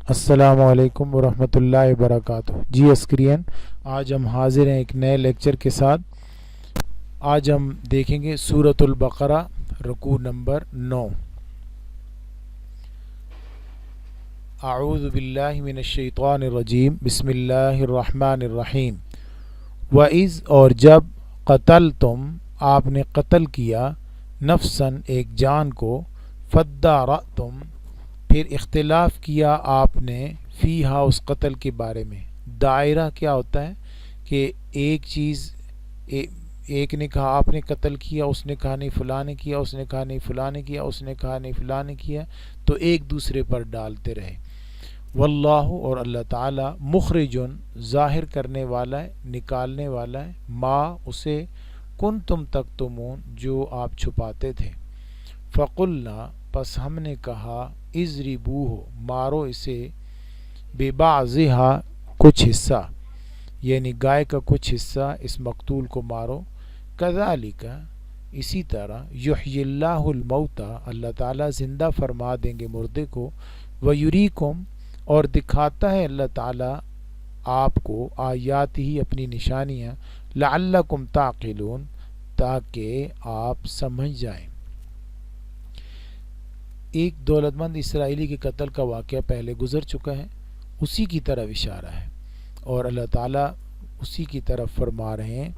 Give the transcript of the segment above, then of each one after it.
السلام علیکم ورحمۃ اللہ وبرکاتہ۔ جی اسکرین، آج ہم حاضر ہیں ایک نئے لیکچر کے ساتھ۔ آج ہم دیکھیں گے سورۃ البقرہ، رکوع نمبر 9۔ اعوذ باللہ من الشیطان الرجیم، بسم اللہ الرحمن الرحیم۔ وَإِذْ، اور جب، قتلتم، آپ نے قتل کیا، نفساً، ایک جان کو، فادارأتم، پھر اختلاف کیا آپ نے، فیہا، اس قتل کے بارے میں۔ دائرہ کیا ہوتا ہے کہ ایک چیز، ایک نے کہا آپ نے قتل کیا، اس نے کہا نہیں فلاں نے کیا، اس نے کہا نہیں فلاں نے کیا، اس نے کہا نہیں فلاں نے کیا، تو ایک دوسرے پر ڈالتے رہے۔ واللہ، اور اللہ تعالی، مخرجن، ظاہر کرنے والا ہے، نکالنے والا ہے، ما، اسے، کنتم تکتمون، جو آپ چھپاتے تھے۔ فقلنا، پس ہم نے کہا، اضربوہ، مارو اسے، ببعضھا، کچھ حصہ، یعنی گائے کا کچھ حصہ، اس مقتول کو مارو، کذالک، اسی طرح، یحیی اللہ الموتى، اللہ تعالیٰ زندہ فرما دیں گے مردے کو، ویریکم، اور دکھاتا ہے اللہ تعالیٰ آپ کو، آیات ہی، اپنی نشانیاں، لعلکم تعقلون، تاکہ آپ سمجھ جائیں۔ ایک دولت مند اسرائیلی کے قتل کا واقعہ پہلے گزر چکا ہے، اسی کی طرف اشارہ ہے، اور اللہ تعالیٰ اسی کی طرف فرما رہے ہیں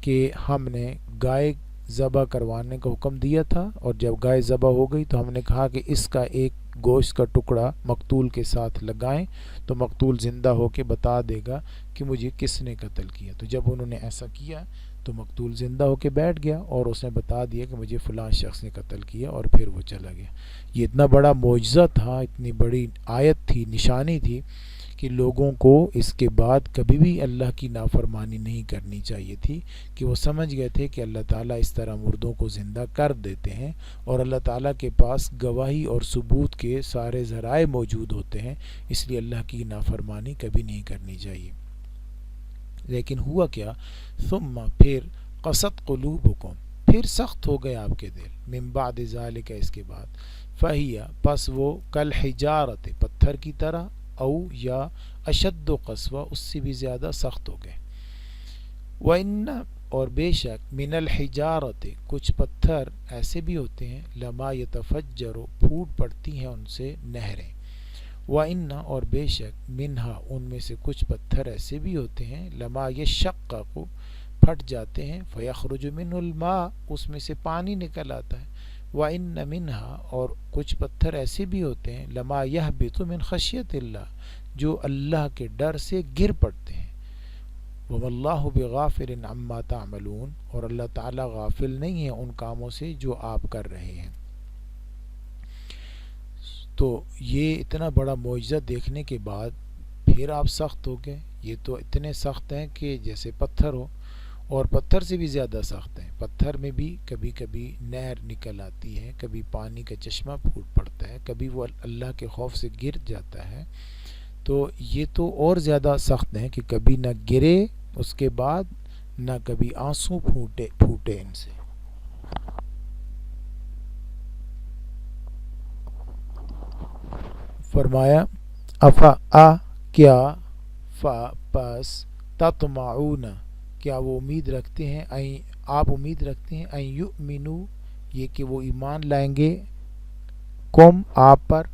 کہ ہم نے گائے ذبح کروانے کا حکم دیا تھا، اور جب گائے ذبح ہو گئی تو ہم نے کہا کہ اس کا ایک گوشت کا ٹکڑا مقتول کے ساتھ لگائیں، تو مقتول زندہ ہو کے بتا دے گا کہ مجھے کس نے قتل کیا۔ تو جب انہوں نے ایسا کیا تو مقتول زندہ ہو کے بیٹھ گیا اور اس نے بتا دیا کہ مجھے فلاں شخص نے قتل کیا، اور پھر وہ چلا گیا۔ یہ اتنا بڑا معجزہ تھا، اتنی بڑی آیت تھی، نشانی تھی، کہ لوگوں کو اس کے بعد کبھی بھی اللہ کی نافرمانی نہیں کرنی چاہیے تھی، کہ وہ سمجھ گئے تھے کہ اللہ تعالیٰ اس طرح مردوں کو زندہ کر دیتے ہیں، اور اللہ تعالیٰ کے پاس گواہی اور ثبوت کے سارے ذرائع موجود ہوتے ہیں، اس لیے اللہ کی نافرمانی کبھی نہیں کرنی چاہیے۔ لیکن ہوا کیا، ثم، پھر، قست قلوبکم، پھر سخت ہو گئے آپ کے دل، من بعد ذالک، اس کے بعد، فہی، پس وہ، کالحجارۃ، پتھر کی طرح، او، یا، اشد قسوہ، اس سے بھی زیادہ سخت ہو گئے۔ وَإِنَّ، اور بے شک، من الحجارۃ، کچھ پتھر ایسے بھی ہوتے ہیں، لما یتفجر، پھوٹ پڑتی ہیں ان سے نہریں۔ وَإِنَّ، اور بے شک، منہا، ان میں سے کچھ پتھر ایسے بھی ہوتے ہیں، لما یشقق، پھٹ جاتے ہیں، فیخرج منہ الماء، اس میں سے پانی نکل آتا ہے۔ وَإِنَّ مِنْهَا، اور کچھ پتھر ایسے بھی ہوتے ہیں، لما يَهْبِطُ مِنْ خَشْيَةِ اللَّهِ، جو اللہ کے ڈر سے گر پڑتے ہیں۔ وَمَا اللَّهُ بِغَافِلٍ عَمَّا تَعْمَلُونَ، اور اللہ تعالیٰ غافل نہیں ہے ان کاموں سے جو آپ کر رہے ہیں۔ تو یہ اتنا بڑا معجزہ دیکھنے کے بعد پھر آپ سخت ہو گئے۔ یہ تو اتنے سخت ہیں کہ جیسے پتھر ہو، اور پتھر سے بھی زیادہ سخت ہیں۔ پتھر میں بھی کبھی کبھی نہر نکل آتی ہے، کبھی پانی کا چشمہ پھوٹ پڑتا ہے، کبھی وہ اللہ کے خوف سے گر جاتا ہے۔ تو یہ تو اور زیادہ سخت ہیں کہ کبھی نہ گرے اس کے بعد، نہ کبھی آنسو پھوٹے ان سے۔ فرمایا، کیا، پس، تطمعون، کیا وہ امید رکھتے ہیں، آپ امید رکھتے ہیں، ان یؤمنو، یہ کہ وہ ایمان لائیں گے، کم، آپ پر،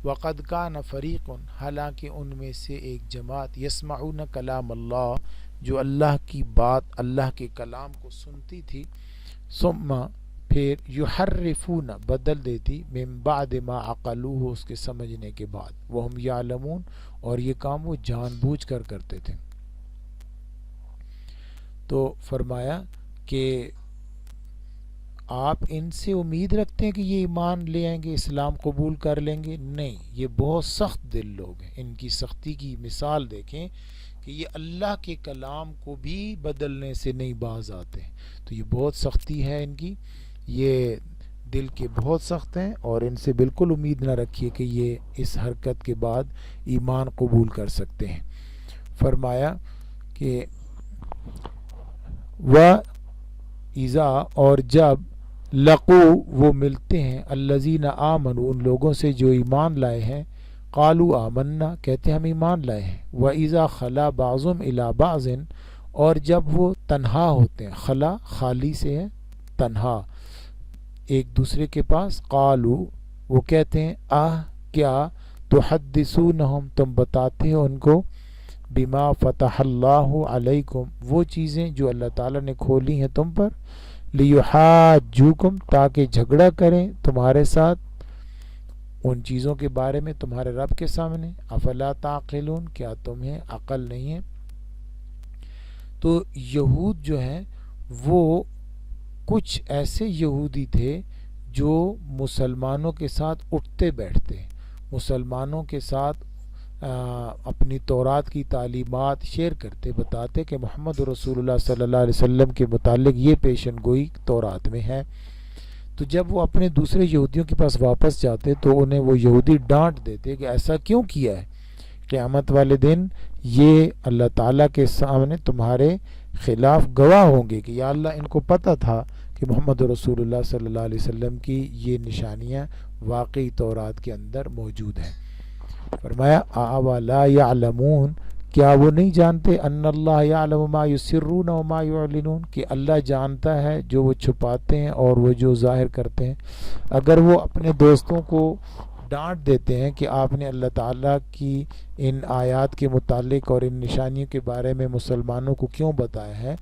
وقد کان فریق، حالانکہ ان میں سے ایک جماعت، یسمعون کلام اللہ، جو اللہ کی بات، اللہ کے کلام کو سنتی تھی، ثم، پھر، یحرفون، بدل دیتی، من بعد ما عقلوہ، اس کے سمجھنے کے بعد، وہم یعلمون، اور یہ کام وہ جان بوجھ کر کرتے تھے۔ تو فرمایا کہ آپ ان سے امید رکھتے ہیں کہ یہ ایمان لے آئیں گے، اسلام قبول کر لیں گے؟ نہیں، یہ بہت سخت دل لوگ ہیں۔ ان کی سختی کی مثال دیکھیں کہ یہ اللہ کے کلام کو بھی بدلنے سے نہیں باز آتے، تو یہ بہت سختی ہے ان کی، یہ دل کے بہت سخت ہیں، اور ان سے بالکل امید نہ رکھیے کہ یہ اس حرکت کے بعد ایمان قبول کر سکتے ہیں۔ فرمایا کہ وَإِذَا، اور جب، لقو، وہ ملتے ہیں، الذین آمنوا، ان لوگوں سے جو ایمان لائے ہیں، قالوا آمنا کہتے ہیں ہم ایمان لائے ہیں، وَإِذَا خَلَا بَعْضُهُمْ إِلَى بَعْضٍ اور جب وہ تنہا ہوتے ہیں، خلا خالی سے ہے تنہا ایک دوسرے کے پاس، قالوا وہ کہتے ہیں کیا تحدثونہم تم بتاتے ہو ان کو، بما فتح اللہ علیکم وہ چیزیں جو اللہ تعالیٰ نے کھولی ہیں تم پر، لیحاجوکم تاکہ جھگڑا کریں تمہارے ساتھ ان چیزوں کے بارے میں تمہارے رب کے سامنے، افلا تعقلون کیا تمہیں عقل نہیں ہے؟ تو یہود جو ہیں وہ کچھ ایسے یہودی تھے جو مسلمانوں کے ساتھ اٹھتے بیٹھتے، مسلمانوں کے ساتھ اپنی تورات کی تعلیمات شیئر کرتے، بتاتے کہ محمد رسول اللہ صلی اللہ علیہ وسلم کے متعلق یہ پیشن گوئی تورات میں ہے۔ تو جب وہ اپنے دوسرے یہودیوں کے پاس واپس جاتے تو انہیں وہ یہودی ڈانٹ دیتے کہ ایسا کیوں کیا ہے، قیامت والے دن یہ اللہ تعالیٰ کے سامنے تمہارے خلاف گواہ ہوں گے کہ یا اللہ ان کو پتہ تھا کہ محمد رسول اللہ صلی اللہ علیہ وسلم کی یہ نشانیاں واقعی تورات کے اندر موجود ہیں۔ فرمایا اولا یعلمون کیا وہ نہیں جانتے ان اللہ یعلم ما یسرون و ما یعلنون کہ اللہ جانتا ہے جو وہ چھپاتے ہیں اور وہ جو ظاہر کرتے ہیں۔ اگر وہ اپنے دوستوں کو ڈانٹ دیتے ہیں کہ آپ نے اللہ تعالیٰ کی ان آیات کے متعلق اور ان نشانیوں کے بارے میں مسلمانوں کو کیوں بتایا ہے،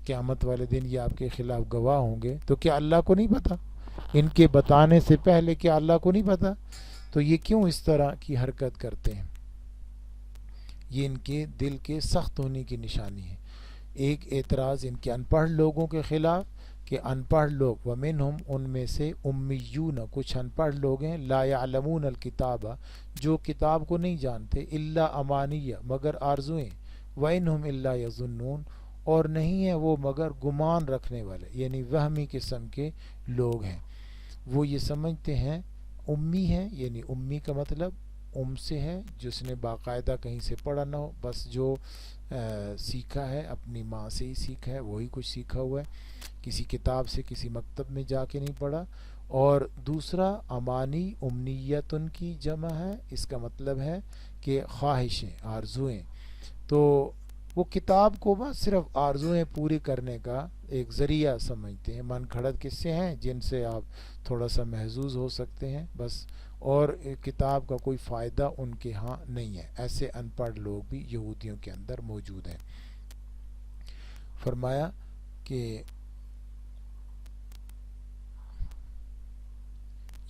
قیامت والے دن یہ آپ کے خلاف گواہ ہوں گے، تو کیا اللہ کو نہیں پتا؟ ان کے بتانے سے پہلے کیا اللہ کو نہیں پتا؟ تو یہ کیوں اس طرح کی حرکت کرتے ہیں؟ یہ ان کے دل کے سخت ہونے کی نشانی ہے۔ ایک اعتراض ان کے ان پڑھ لوگوں کے خلاف کہ ان پڑھ لوگ ومنہم ان میں سے امیون کچھ ان پڑھ لوگ ہیں، لا یعلمون الکتاب جو کتاب کو نہیں جانتے، الا امانیہ مگر آرزویں، وانہم الا یظنون اور نہیں ہیں وہ مگر گمان رکھنے والے، یعنی وہمی قسم کے لوگ ہیں۔ وہ یہ سمجھتے ہیں امی ہیں، یعنی امی کا مطلب سے ہے جس نے باقاعدہ کہیں سے پڑھا نہ ہو، بس جو سیکھا ہے اپنی ماں سے ہی سیکھا ہے، وہی کچھ سیکھا ہوا ہے، کسی کتاب سے کسی مکتب میں جا کے نہیں پڑھا۔ اور دوسرا امانی امنیتن کی جمع ہے، اس کا مطلب ہے کہ خواہشیں، آرزویں، تو وہ کتاب کو بس صرف آرزویں پوری کرنے کا ایک ذریعہ سمجھتے ہیں، من گھڑت قصے ہیں جن سے آپ تھوڑا سا محظوظ ہو سکتے ہیں بس، اور کتاب کا کوئی فائدہ ان کے ہاں نہیں ہے۔ ایسے ان پڑھ لوگ بھی یہودیوں کے اندر موجود ہیں۔ فرمایا کہ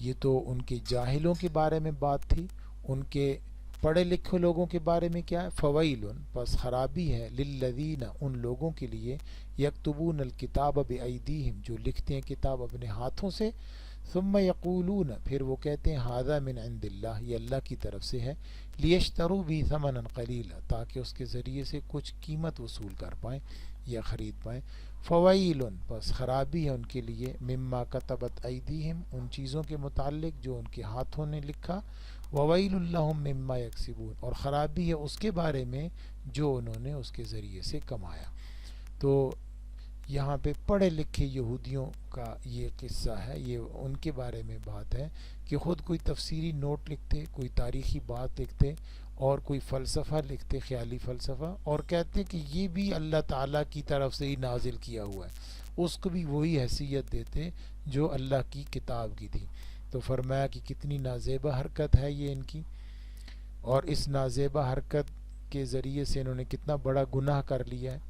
یہ تو ان کے جاہلوں کے بارے میں بات تھی، ان کے پڑھے لکھے لوگوں کے بارے میں کیا ہے؟ فویلن پس خرابی ہے، للذین ان لوگوں کے لیے، یکتبون الکتاب بایدیہم جو لکھتے ہیں کتاب اپنے ہاتھوں سے، ثم یقولون پھر وہ کہتے ہیں ھذا من عند اللہ یہ اللہ کی طرف سے ہے، لیشتروا بھی ثمنا قلیلا تاکہ اس کے ذریعے سے کچھ قیمت وصول کر پائیں یا خرید پائیں۔ فویلن پس خرابی ہے ان کے لیے، مما کتبت ایدیہم ان چیزوں کے متعلق جو ان کے ہاتھوں نے لکھا، وویل لہم مما یکسبون اور خرابی ہے اس کے بارے میں جو انہوں نے اس کے ذریعے سے کمایا۔ تو یہاں پہ پڑھے لکھے یہودیوں کا یہ قصہ ہے، یہ ان کے بارے میں بات ہے کہ خود کوئی تفسیری نوٹ لکھتے، کوئی تاریخی بات لکھتے اور کوئی فلسفہ لکھتے، خیالی فلسفہ، اور کہتے کہ یہ بھی اللہ تعالیٰ کی طرف سے ہی نازل کیا ہوا ہے، اس کو بھی وہی حیثیت دیتے جو اللہ کی کتاب کی تھی۔ تو فرمایا کہ کتنی نازیبہ حرکت ہے یہ ان کی، اور اس نازیبہ حرکت کے ذریعے سے انہوں نے کتنا بڑا گناہ کر لیا ہے،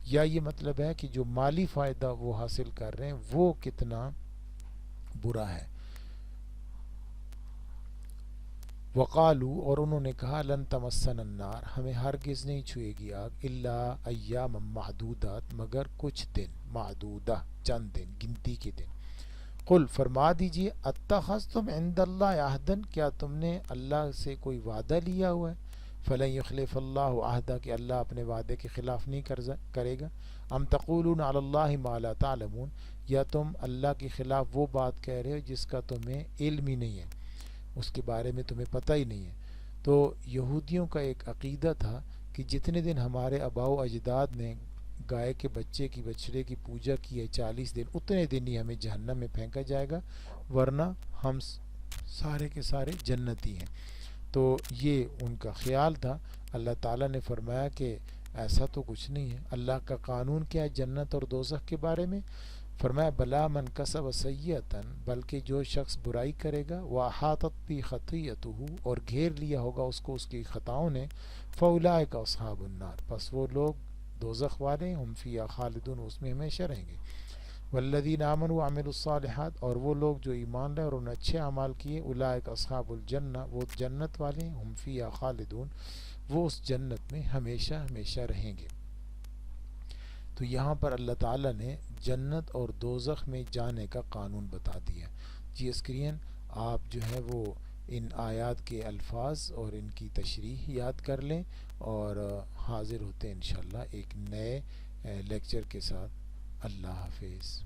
یا یہ مطلب ہے کہ جو مالی فائدہ وہ حاصل کر رہے ہیں وہ کتنا برا ہے۔ وقالو اور انہوں نے کہا لن تمسنا النار ہمیں ہرگز نہیں چھوئے گی آگ، الا ایام معدودات مگر کچھ دن، معدودہ چند دن، گنتی کے دن۔ قل فرما دیجئے اتخذتم عند اللہ عہدا کیا تم نے اللہ سے کوئی وعدہ لیا ہوا ہے، فلن یخلف اللہ عہدہ کہ اللہ اپنے وعدے کے خلاف نہیں کرے گا، ام تقولون علی اللہ ما لا تعلمون یا تم اللہ کے خلاف وہ بات کہہ رہے ہو جس کا تمہیں علم ہی نہیں ہے، اس کے بارے میں تمہیں پتہ ہی نہیں ہے۔ تو یہودیوں کا ایک عقیدہ تھا کہ جتنے دن ہمارے آباء و اجداد نے گائے کے بچے کی بچڑے کی پوجا کی ہے 40 دن، اتنے دن ہی ہمیں جہنم میں پھینکا جائے گا، ورنہ ہم سارے کے سارے جنتی ہیں۔ تو یہ ان کا خیال تھا۔ اللہ تعالیٰ نے فرمایا کہ ایسا تو کچھ نہیں ہے۔ اللہ کا قانون کیا ہے جنت اور دوزخ کے بارے میں؟ فرمایا بلا من کسب سیئۃ، بلکہ جو شخص برائی کرے گا واحاطت بہ خطیئتہ، اور گھیر لیا ہوگا اس کو اس کی خطاؤں نے، فاولئک اصحاب النار، پس وہ لوگ دوزخ والے، ہم فیہا خالدون، اس میں ہمیشہ رہیں گے۔ والذین آمنوا وعملوا الصالحات، اور وہ لوگ جو ایمان لائے اور انہوں نے اچھے اعمال کیے، اولئک اصحاب الجنہ، وہ جنت والے ہیں، ہم فیہا خالدون، وہ اس جنت میں ہمیشہ ہمیشہ رہیں گے۔ تو یہاں پر اللہ تعالیٰ نے جنت اور دوزخ میں جانے کا قانون بتا دیا۔ جی اسکرین آپ جو ہے وہ ان آیات کے الفاظ اور ان کی تشریح یاد کر لیں، اور حاضر ہوتے ہیں انشاءاللہ ایک نئے لیکچر کے ساتھ۔ اللہ حافظ۔